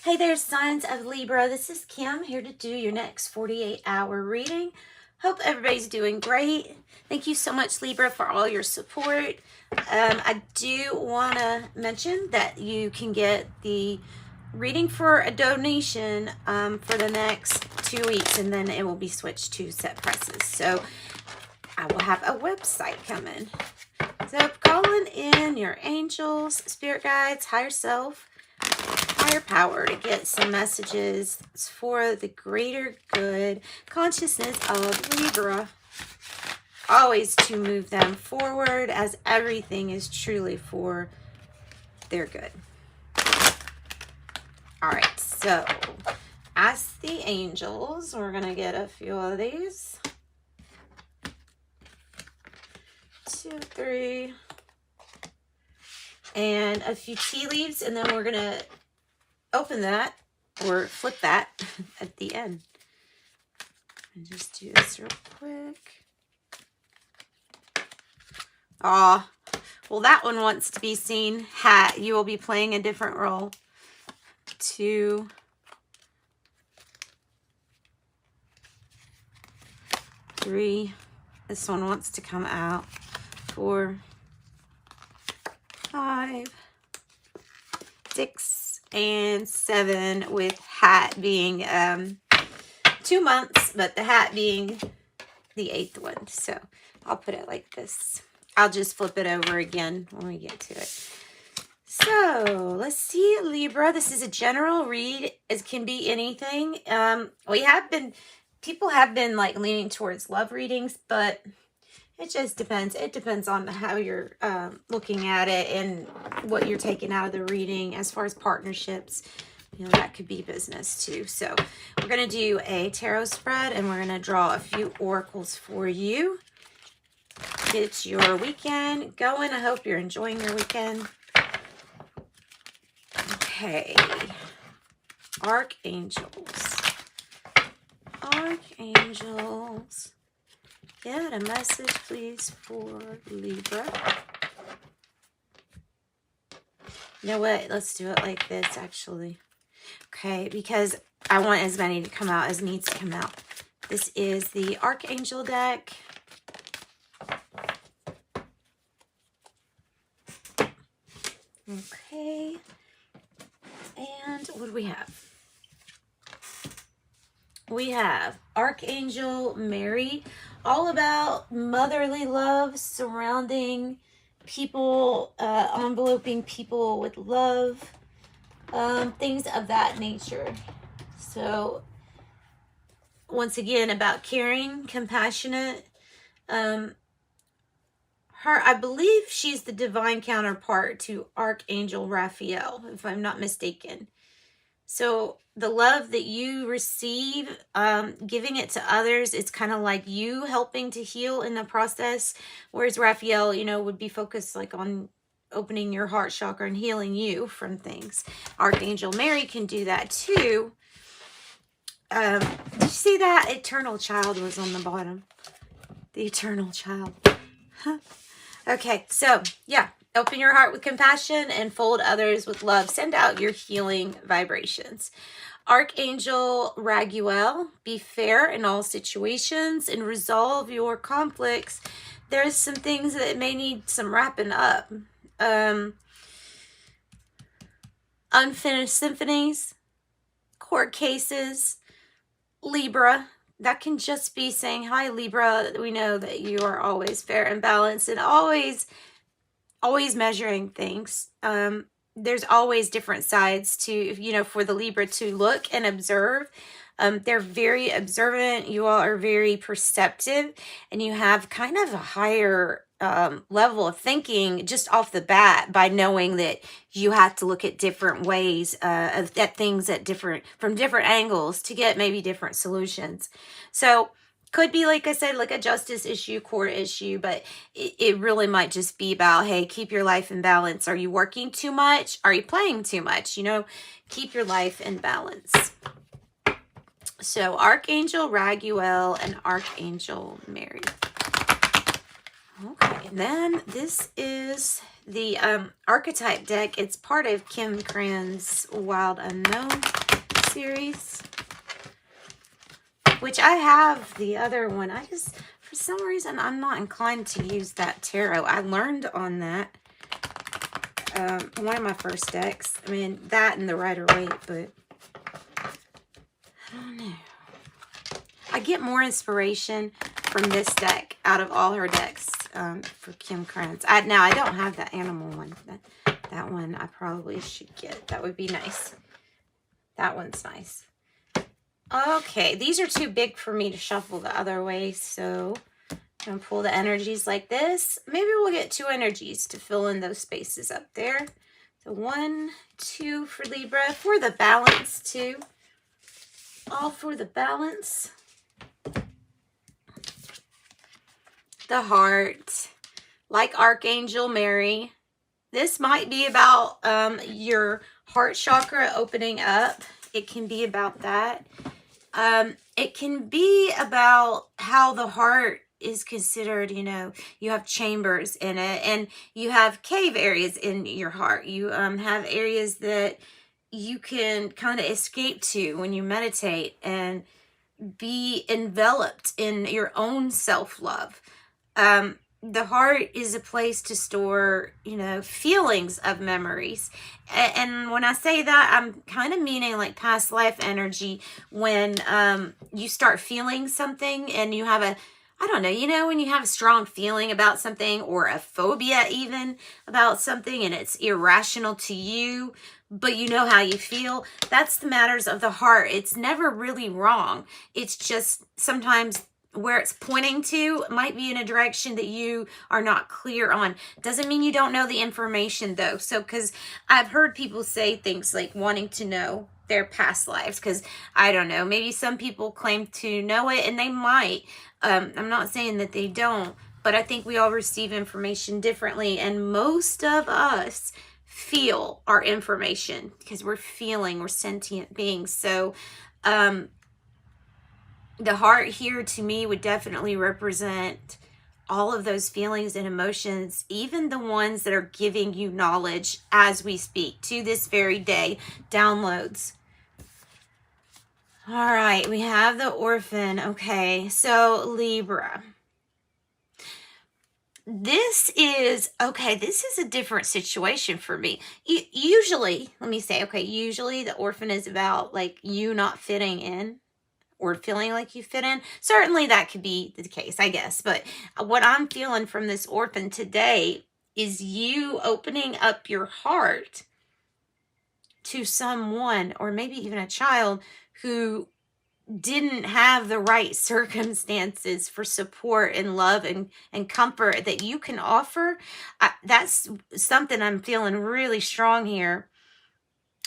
Hey there, signs of Libra. This is Kim here to do your next 48-hour reading. Hope everybody's doing great. Thank you so much, Libra, for all your support. I do want to mention that you can get the reading for a donation for the next 2 weeks, and then it will be switched to set prices. So I will have a website coming. So calling in your angels, spirit guides, higher self, higher power to get some messages for the greater good consciousness of Libra. Always to move them forward, as everything is truly for their good. All right, so ask the angels. We're going to get a few of these. 2, 3. And a few tea leaves, and then we're going to open that or flip that at the end. And just do this real quick. Well, that one wants to be seen. Hat, you will be playing a different role. 2, 3. This one wants to come out. 4, 5, 6, and 7, with hat being 2 months, but the hat being the 8th one. So I'll put it like this. I'll just flip it over again when we get to it. So let's see, Libra. This is a general read. It can be anything. People have been like leaning towards love readings, but it just depends. It depends on how you're looking at it and what you're taking out of the reading as far as partnerships. You know, that could be business too. So we're going to do a tarot spread, and we're going to draw a few oracles for you. Get your weekend going. I hope you're enjoying your weekend. Okay. Archangels. Archangels. Get a message, please, for Libra. You know what? Let's do it like this, actually. Okay, because I want as many to come out as needs to come out. This is the Archangel deck. Okay. And what do we have? We have Archangel Mary, all about motherly love, surrounding people, enveloping people with love, things of that nature. So once again, about caring, compassionate. I believe she's the divine counterpart to Archangel Raphael, if I'm not mistaken. So the love that you receive, giving it to others, it's kind of like you helping to heal in the process. Whereas Raphael, you know, would be focused like on opening your heart chakra and healing you from things. Archangel Mary can do that too. Did you see that? Eternal child was on the bottom. The eternal child. Okay, so yeah. Open your heart with compassion and fold others with love. Send out your healing vibrations. Archangel Raguel, be fair in all situations and resolve your conflicts. There's some things that may need some wrapping up. Unfinished symphonies, court cases, Libra. That can just be saying, hi, Libra. We know that you are always fair and balanced and always measuring things. There's always different sides to, you know, for the Libra to look and observe. They're very observant. You all are very perceptive, and you have kind of a higher level of thinking just off the bat by knowing that you have to look at different ways at things from different angles to get maybe different solutions. So could be, like I said, like a justice issue, court issue, but it really might just be about, hey, keep your life in balance. Are you working too much? Are you playing too much? You know, keep your life in balance. So Archangel Raguel and Archangel Mary. Okay, and then this is the archetype deck. It's part of Kim Cran's Wild Unknown. series, which I have the other one. I just, for some reason, I'm not inclined to use that tarot. I learned on that. One of my first decks. I mean, that and the Rider-Waite, but I don't know. I get more inspiration from this deck out of all her decks for Kim Krantz. Now, I don't have that animal one. That one I probably should get. That would be nice. That one's nice. Okay, these are too big for me to shuffle the other way, so I'm going to pull the energies like this. Maybe we'll get 2 energies to fill in those spaces up there. So 1, 2 for Libra, for the balance too. All for the balance. The heart, like Archangel Mary. This might be about your heart chakra opening up. It can be about that. It can be about how the heart is considered, you know, you have chambers in it, and you have cave areas in your heart. You have areas that you can kind of escape to when you meditate and be enveloped in your own self-love. The heart is a place to store, you know, feelings of memories. And when I say that, I'm kind of meaning like past life energy. When you start feeling something and you have I don't know, you know, when you have a strong feeling about something, or a phobia even about something, and it's irrational to you, but you know how you feel. That's the matters of the heart. It's never really wrong. It's just sometimes where it's pointing to might be in a direction that you are not clear on. Doesn't mean you don't know the information though. So, because I've heard people say things like wanting to know their past lives, because I don't know, maybe some people claim to know it, and they might. I'm not saying that they don't, but I think we all receive information differently, and most of us feel our information because we're sentient beings. So the heart here to me would definitely represent all of those feelings and emotions, even the ones that are giving you knowledge as we speak to this very day. Downloads. All right, we have the Orphan. Okay, so Libra. This is a different situation for me. Usually, let me say, usually the Orphan is about like you not fitting in, or feeling like you fit in. Certainly that could be the case, I guess. But what I'm feeling from this Orphan today is you opening up your heart to someone, or maybe even a child, who didn't have the right circumstances for support and love and comfort that you can offer. That's something I'm feeling really strong here.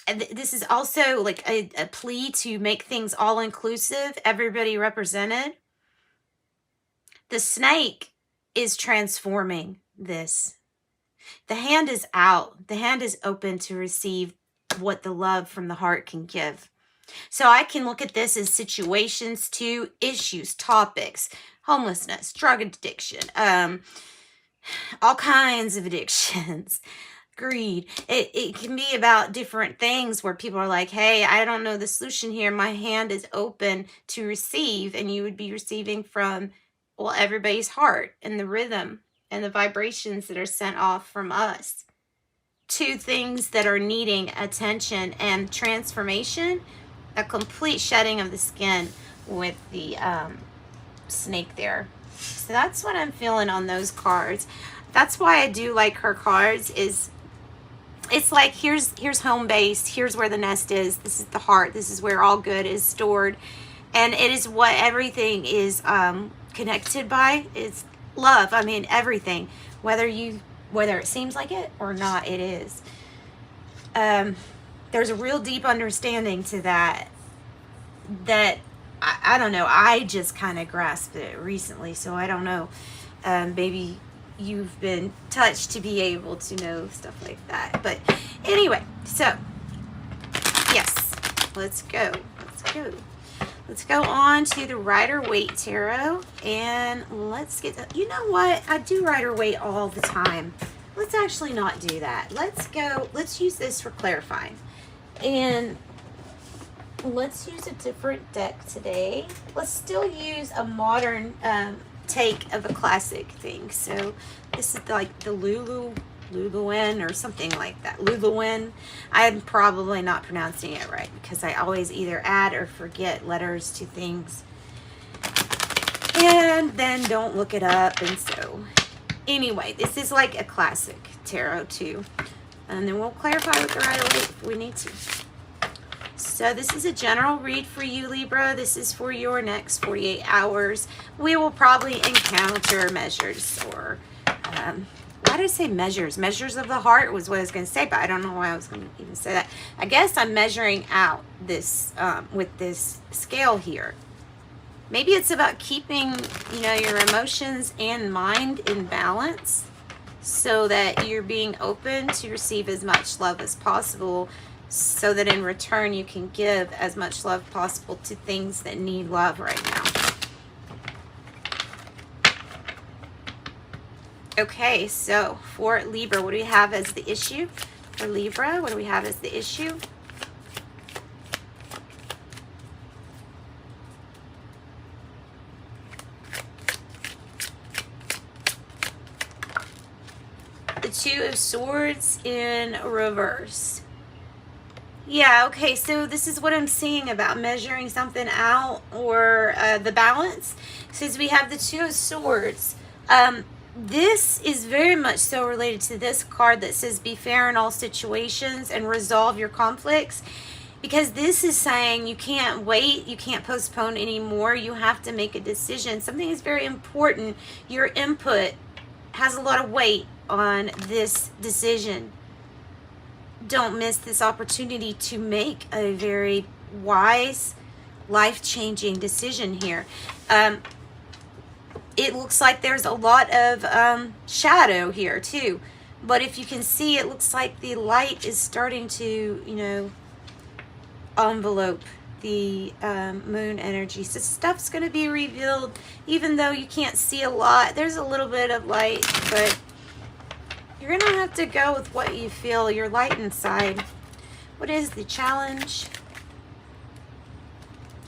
This is also like a plea to make things all inclusive, everybody represented. The snake is transforming this. The hand is out. The hand is open to receive what the love from the heart can give. So I can look at this as situations too, issues, topics, homelessness, drug addiction, all kinds of addictions. Greed. It can be about different things where people are like, hey, I don't know the solution here. My hand is open to receive, and you would be receiving from, well, everybody's heart and the rhythm and the vibrations that are sent off from us to things that are needing attention and transformation, a complete shedding of the skin with the snake there. So that's what I'm feeling on those cards. That's why I do like her cards. It's like, here's home base, here's where the nest is, this is the heart, this is where all good is stored, and it is what everything is connected by. It's love. I mean, everything, whether it seems like it or not, it is. There's a real deep understanding to that I don't know, I just kind of grasped it recently, so I don't know, maybe you've been touched to be able to know stuff like that. But anyway, so yes, let's go on to the Rider-Waite Tarot, and let's get you know what, I do Rider-Waite all the time. Let's actually not do that. Let's use this for clarifying. And Let's use a different deck today. Let's still use a modern take of a classic thing. So this is like the Luluin or something like that. Luluin. I'm probably not pronouncing it right because I always either add or forget letters to things and then don't look it up. And so anyway, this is like a classic tarot too. And then we'll clarify with the Rider Waite if we need to. So this is a general read for you, Libra. This is for your next 48 hours. We will probably encounter measures or, why did I say measures? Measures of the heart was what I was going to say, but I don't know why I was going to even say that. I guess I'm measuring out this, with this scale here. Maybe it's about keeping, you know, your emotions and mind in balance so that you're being open to receive as much love as possible, so that in return you can give as much love possible to things that need love right now. Okay, so for Libra, what do we have as the issue? For Libra, what do we have as the issue? The Two of Swords in reverse. Yeah, okay, so this is what I'm seeing about measuring something out, or the balance. Since we have the Two of Swords, this is very much so related to this card that says be fair in all situations and resolve your conflicts. Because this is saying you can't wait, you can't postpone anymore, you have to make a decision. Something is very important. Your input has a lot of weight on this decision. Don't miss this opportunity to make a very wise, life-changing decision here. It looks like there's a lot of shadow here too. But if you can see, it looks like the light is starting to, you know, envelope the moon energy. So stuff's going to be revealed, even though you can't see a lot. There's a little bit of light, but you're going to have to go with what you feel, your light inside. What is the challenge?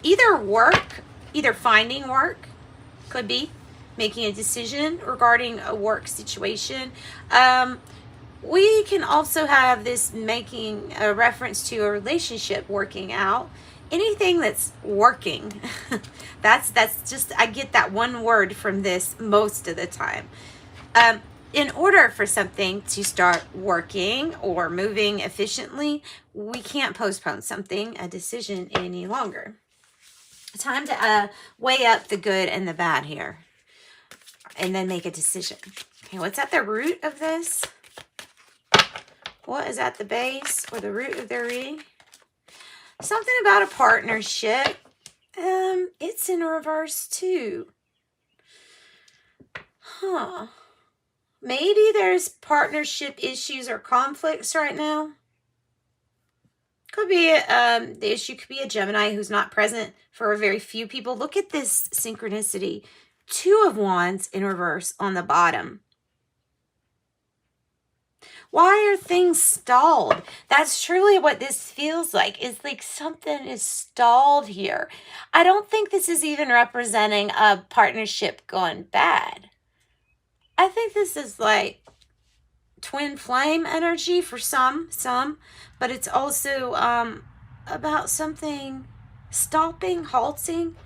Either work, either finding work, could be making a decision regarding a work situation. We can also have this making a reference to a relationship working out. Anything that's working. that's just, I get that one word from this most of the time. In order for something to start working or moving efficiently, we can't postpone something, a decision, any longer. Time to weigh up the good and the bad here, and then make a decision. Okay, what's at the root of this? What is at the base or the root of their reading? Something about a partnership. It's in reverse too. Huh. Maybe there's partnership issues or conflicts right now. Could be, the issue could be a Gemini who's not present for a very few people. Look at this synchronicity. Two of Wands in reverse on the bottom. Why are things stalled? That's truly what this feels like. It's like something is stalled here. I don't think this is even representing a partnership going bad. I think this is like twin flame energy for some, but it's also about something stopping, halting.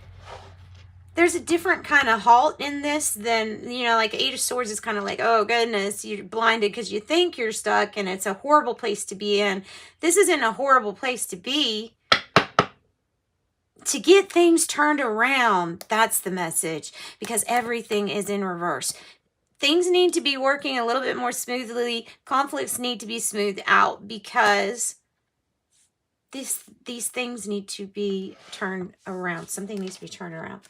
There's a different kind of halt in this than, you know, like Eight of Swords is kind of like, oh goodness, you're blinded because you think you're stuck and it's a horrible place to be in. This isn't a horrible place to be. To get things turned around, that's the message, because everything is in reverse. Things need to be working a little bit more smoothly. Conflicts need to be smoothed out because these things need to be turned around. Something needs to be turned around.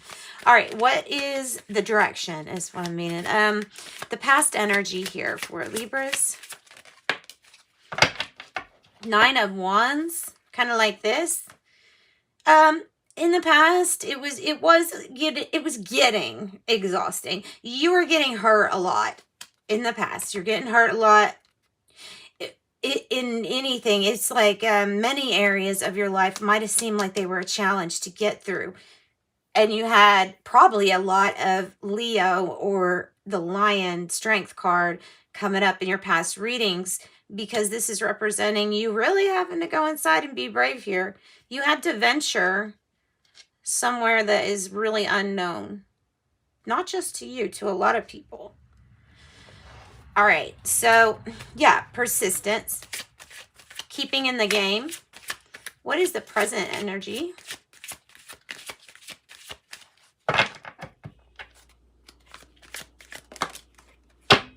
All right, what is the direction is what I'm meaning. The past energy here for Libras. Nine of Wands, kind of like this. In the past, it was getting exhausting. You were getting hurt a lot in the past. You're getting hurt a lot. in anything, it's like many areas of your life might have seemed like they were a challenge to get through. And you had probably a lot of Leo or the Lion strength card coming up in your past readings, because this is representing you really having to go inside and be brave here. You had to venture somewhere that is really unknown, not just to you, to a lot of people. All right, so yeah, persistence, keeping in the game. What is the present energy?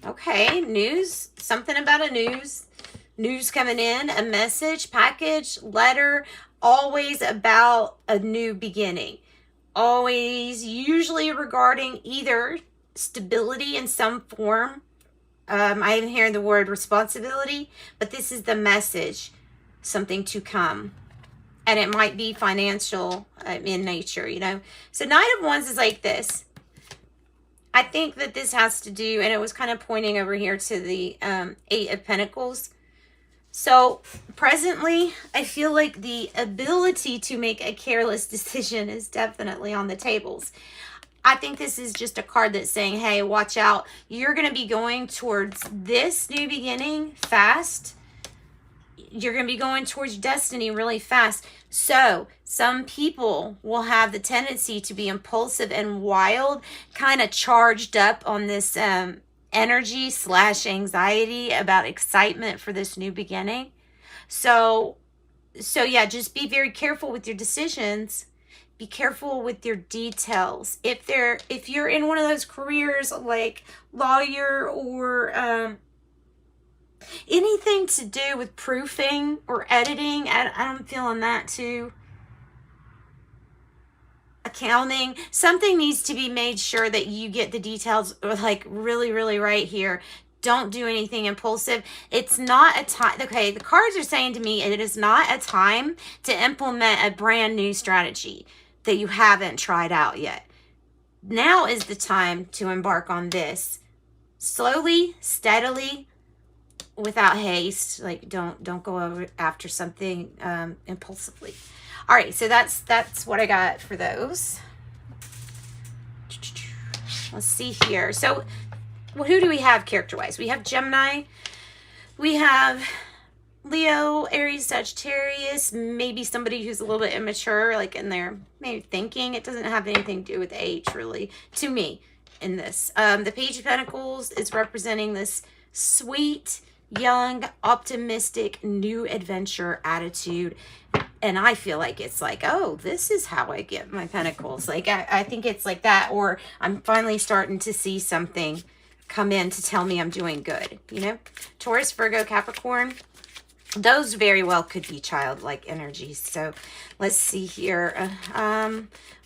Okay, news, something about a news coming in, a message, package, letter, always about a new beginning. Always usually regarding either stability in some form. I am hearing the word responsibility, but this is the message, something to come. And it might be financial in nature, you know. So Knight of Wands is like this. I think that this has to do, and it was kind of pointing over here to the Eight of Pentacles. So presently, I feel like the ability to make a careless decision is definitely on the tables. I think this is just a card that's saying, hey, watch out. You're going to be going towards this new beginning fast. You're going to be going towards destiny really fast. So some people will have the tendency to be impulsive and wild, kind of charged up on this energy / anxiety about excitement for this new beginning. So yeah, just be very careful with your decisions. Be careful with your details. If you're in one of those careers like lawyer or anything to do with proofing or editing, I'm feeling that too. Accounting, something needs to be made sure that you get the details like really, really right here. Don't do anything impulsive. It's not a time. Okay, the cards are saying to me it is not a time to implement a brand new strategy that you haven't tried out yet. Now is the time to embark on this slowly, steadily, without haste. Like don't go over after something impulsively. All right, so that's what I got for those. Let's see here. So who do we have character-wise? We have Gemini. We have Leo, Aries, Sagittarius, maybe somebody who's a little bit immature, like in their maybe thinking. It doesn't have anything to do with age, really, to me, in this. The Page of Pentacles is representing this sweet, young, optimistic, new adventure attitude. And I feel like it's like, oh, this is how I get my pentacles. Like, I think it's like that. Or I'm finally starting to see something come in to tell me I'm doing good, you know? Taurus, Virgo, Capricorn, those very well could be childlike energies. So let's see here.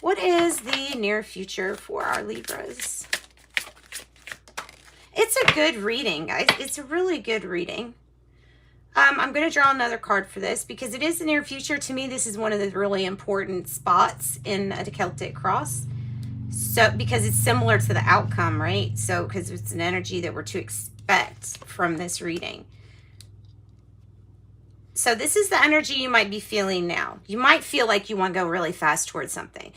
What is the near future for our Libras? It's a good reading, guys. It's a really good reading. I'm going to draw another card for this because it is the near future. To me, this is one of the really important spots in the Celtic cross. So, because it's similar to the outcome, right? So, because it's an energy that we're to expect from this reading. So this is the energy you might be feeling now. You might feel like you want to go really fast towards something.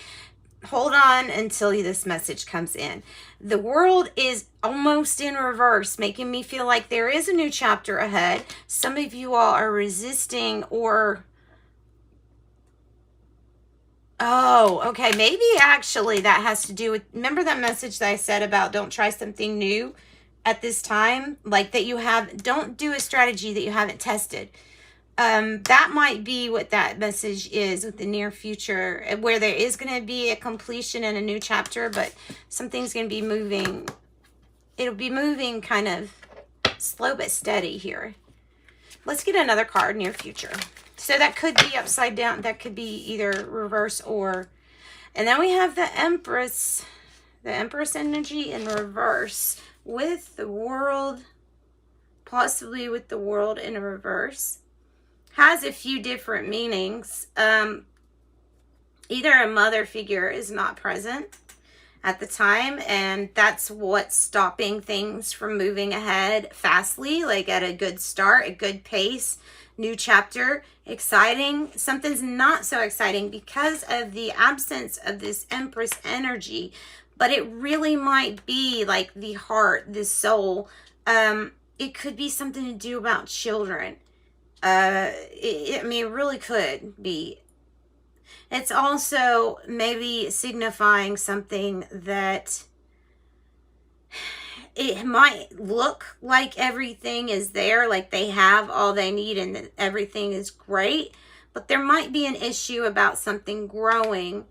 Hold on until this message comes in. The world is almost in reverse, making me feel like there is a new chapter ahead. Some of you all are resisting or... Oh, okay. Maybe actually that has to do with... Remember that message that I said about don't try something new at this time? Like that you have... Don't do a strategy that you haven't tested. That might be what that message is with the near future, where there is going to be a completion and a new chapter, but something's going to be moving. It'll be moving kind of slow but steady here. Let's get another card, near future. So that could be upside down. That could be either reverse or... And then we have the Empress energy in reverse with the World, possibly with the World in reverse. Has a few different meanings. Either a mother figure is not present. at the time, and that's what's stopping things from moving ahead fastly, like at a good start, a good pace, new chapter, exciting. Something's not so exciting because of the absence of this Empress energy, but it really might be like the heart, the soul. It could be something to do about children. I mean, it really could be. It's also maybe signifying something that it might look like everything is there, like they have all they need and that everything is great, but there might be an issue about something growing.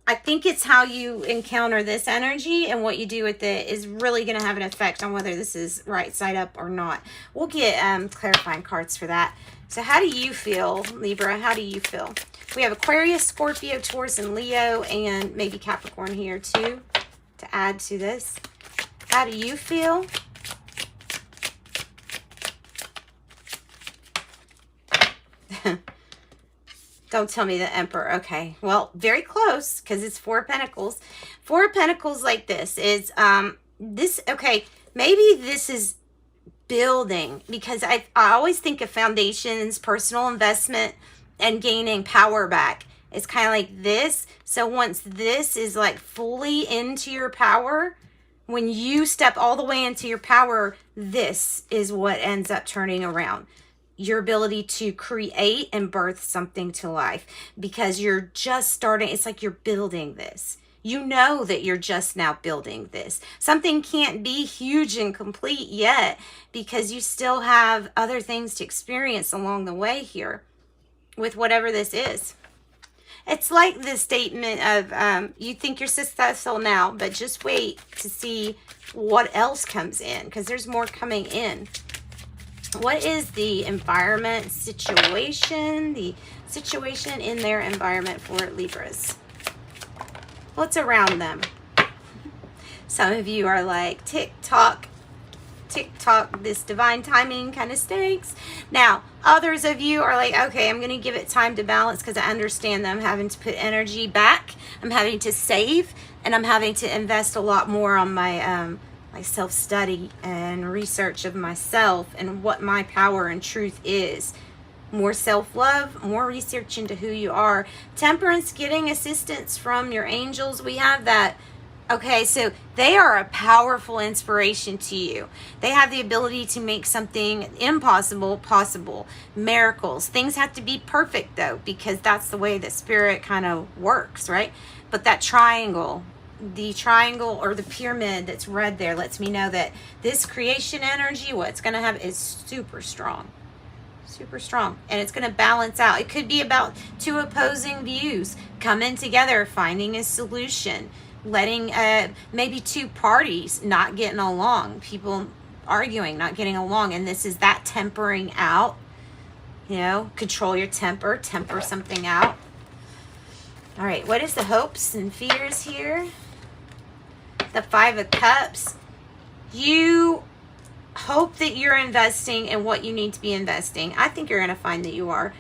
I think it's how you encounter this energy and what you do with it is really going to have an effect on whether this is right side up or not. We'll get clarifying cards for that. So how do you feel, Libra? How do you feel? We have Aquarius, Scorpio, Taurus, and Leo, and maybe Capricorn here too to add to this. How do you feel? Don't tell me the Emperor. Okay. Well, very close because it's Four of Pentacles. Four of Pentacles like this is, okay, maybe this is building because I always think of foundations, personal investment, and gaining power back. It's kind of like this. So once this is like fully into your power, when you step all the way into your power, this is what ends up turning around. Your ability to create and birth something to life because you're just starting. It's like you're building this. You know that you're just now building this. Something can't be huge and complete yet because you still have other things to experience along the way here with whatever this is. It's like the statement of you think you're successful now, but just wait to see what else comes in because there's more coming in. What is the environment situation? The situation in their environment for Libras. What's around them? Some of you are like, tick-tock, this divine timing kind of stinks. Now, others of you are like, okay, I'm going to give it time to balance because I understand that I'm having to put energy back. I'm having to save, and I'm having to invest a lot more on my self-study and research of myself and what my power and truth is. More self-love, more research into who you are. Temperance, getting assistance from your angels. We have that. Okay, so they are a powerful inspiration to you. They have the ability to make something impossible possible. Miracles. Things have to be perfect though, because that's the way that spirit kind of works, right? But that triangle, the triangle or the pyramid that's red there lets me know that this creation energy, what it's going to have is super strong. Super strong. And it's going to balance out. It could be about two opposing views coming together, finding a solution, letting maybe two parties not getting along, people arguing, not getting along. And this is that tempering out, you know, control your temper, temper something out. All right. What is the hopes and fears here? The Five of Cups. You hope that you're investing in what you need to be investing. I think you're going to find that you are.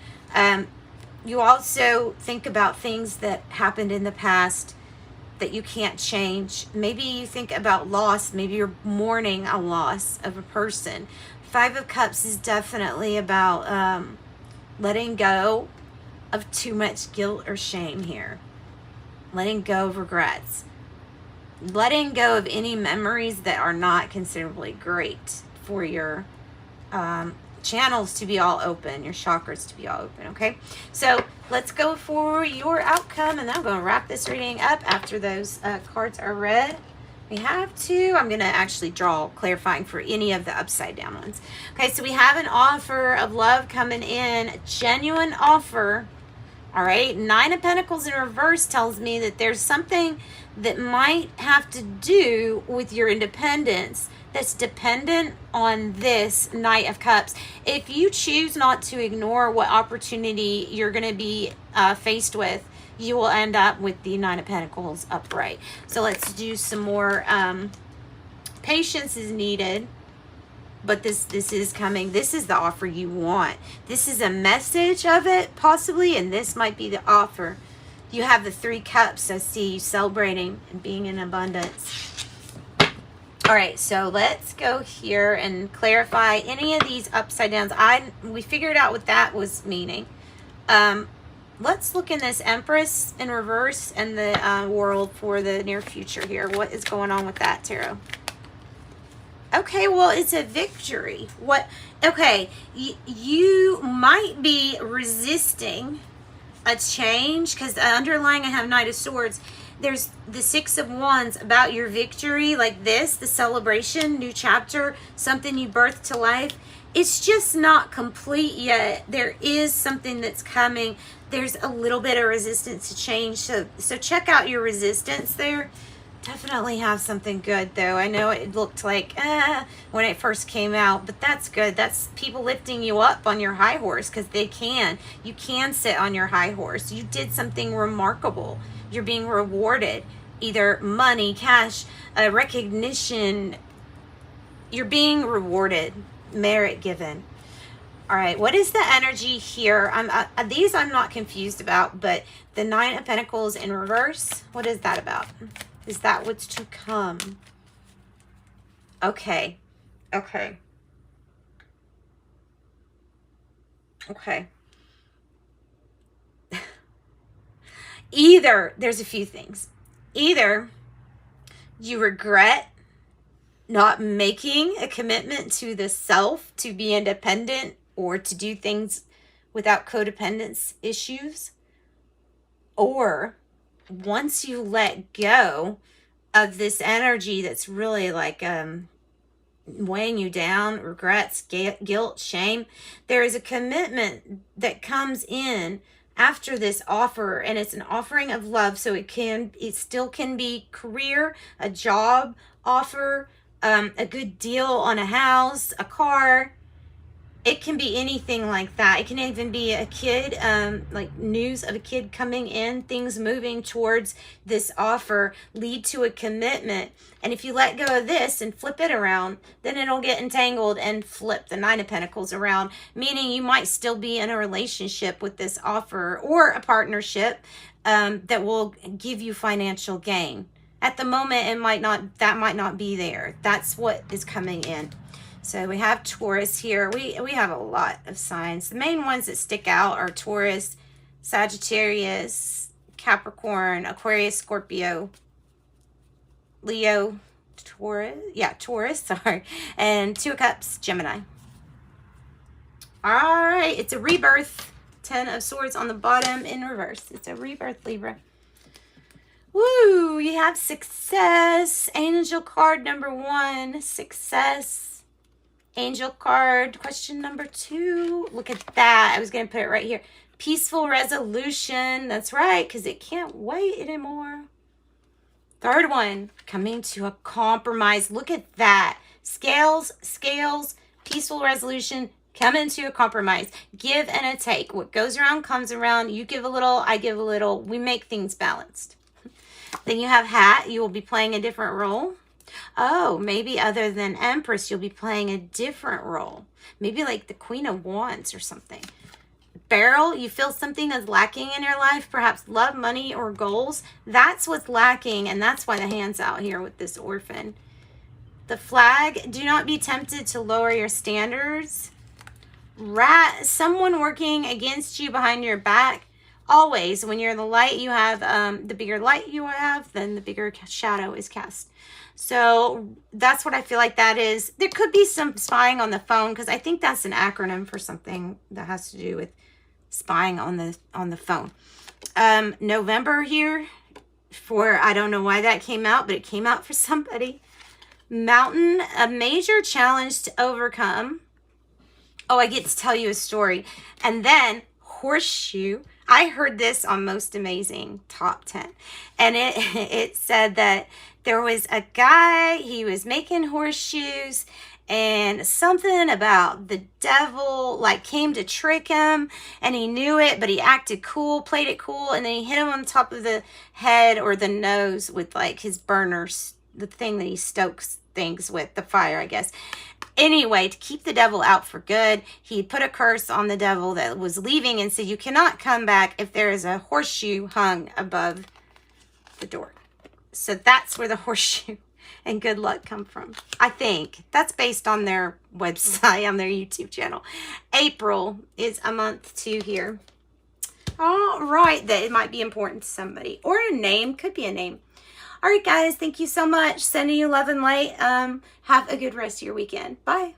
You also think about things that happened in the past that you can't change. Maybe you think about loss. Maybe you're mourning a loss of a person. Five of Cups is definitely about letting go of too much guilt or shame here. Letting go of regrets. Letting go of any memories that are not considerably great for your channels to be all open, your chakras to be all open, okay? So let's go for your outcome, and then I'm going to wrap this reading up after those cards are read. We have to, I'm going to actually draw clarifying for any of the upside down ones. Okay, so we have an offer of love coming in, a genuine offer. All right, Nine of Pentacles in reverse tells me that there's something that might have to do with your independence that's dependent on this Knight of Cups. If you choose not to ignore what opportunity you're going to be faced with, you will end up with the Nine of Pentacles upright. So let's do some more. Patience is needed. But this is coming. This is the offer you want. This is a message of it, possibly, and this might be the offer You have the 3 cups. I see you celebrating and being in abundance. All right, so let's go here and clarify any of these upside downs. We figured out what that was meaning. Let's look in this Empress in reverse and the world for the near future here. What is going on with that, Tarot? Okay, well, it's a victory. What? Okay, you might be resisting a change because the underlying, I have Knight of Swords. There's the 6 of Wands about your victory, like this, the celebration, new chapter, something you birthed to life. It's just not complete yet. There is something that's coming. There's a little bit of resistance to change. So check out your resistance there. Definitely have something good, though. I know it looked like when it first came out, but that's good. That's people lifting you up on your high horse because they can. You can sit on your high horse. You did something remarkable. You're being rewarded, either money, cash, recognition. You're being rewarded, merit given. All right, what is the energy here? These I'm not confused about, but the 9 of Pentacles in reverse, what is that about? Is that what's to come? Okay. Okay. Okay. Either, there's a few things. Either you regret not making a commitment to the self to be independent or to do things without codependence issues, or once you let go of this energy that's really like weighing you down, regrets, guilt, shame, there is a commitment that comes in after this offer, and it's an offering of love. So it still can be career, a job offer, a good deal on a house, a car. It can be anything like that. It can even be a kid, like news of a kid coming in, things moving towards this offer lead to a commitment. And if you let go of this and flip it around, then it'll get entangled and flip the 9 of Pentacles around, meaning you might still be in a relationship with this offer or a partnership that will give you financial gain. At the moment, that might not be there. That's what is coming in. So we have Taurus here. We have a lot of signs. The main ones that stick out are Taurus, Sagittarius, Capricorn, Aquarius, Scorpio, Leo, Taurus. Yeah, Taurus, sorry. And 2 of Cups, Gemini. All right, it's a rebirth. 10 of Swords on the bottom in reverse. It's a rebirth, Libra. Woo, you have success. Angel card number 1, success. Angel card, question number 2. Look at that. I was going to put it right here. Peaceful resolution. That's right, because it can't wait anymore. 3rd one, coming to a compromise. Look at that. Scales, peaceful resolution, coming to a compromise. Give and a take. What goes around comes around. You give a little, I give a little. We make things balanced. Then you have Hat. You will be playing a different role. Oh, maybe other than Empress, you'll be playing a different role. Maybe like the Queen of Wands or something. Barrel, you feel something is lacking in your life, perhaps love, money, or goals. That's what's lacking, and that's why the hand's out here with this Orphan. The Flag, do not be tempted to lower your standards. Rat, someone working against you behind your back. Always, when you're in the light, you have the bigger light you have, then the bigger shadow is cast. So that's what I feel like that is. There could be some spying on the phone, because I think that's an acronym for something that has to do with spying on the phone. November here, for I don't know why that came out, but it came out for somebody. Mountain, a major challenge to overcome. Oh, I get to tell you a story. And then Horseshoe. I heard this on Most Amazing Top 10. And it said that there was a guy, he was making horseshoes, and something about the devil like came to trick him, and he knew it, but he acted cool, played it cool, and then he hit him on top of the head or the nose with like his burners, the thing that he stokes things with, the fire, I guess. Anyway, to keep the devil out for good, he put a curse on the devil that was leaving and said, you cannot come back if there is a horseshoe hung above the door. So that's where the horseshoe and good luck come from. I think that's based on their website, on their YouTube channel. April is a month too here. All right, that it might be important to somebody, or a name, could be a name. All right, guys, thank you so much. Sending you love and light. Have a good rest of your weekend. Bye.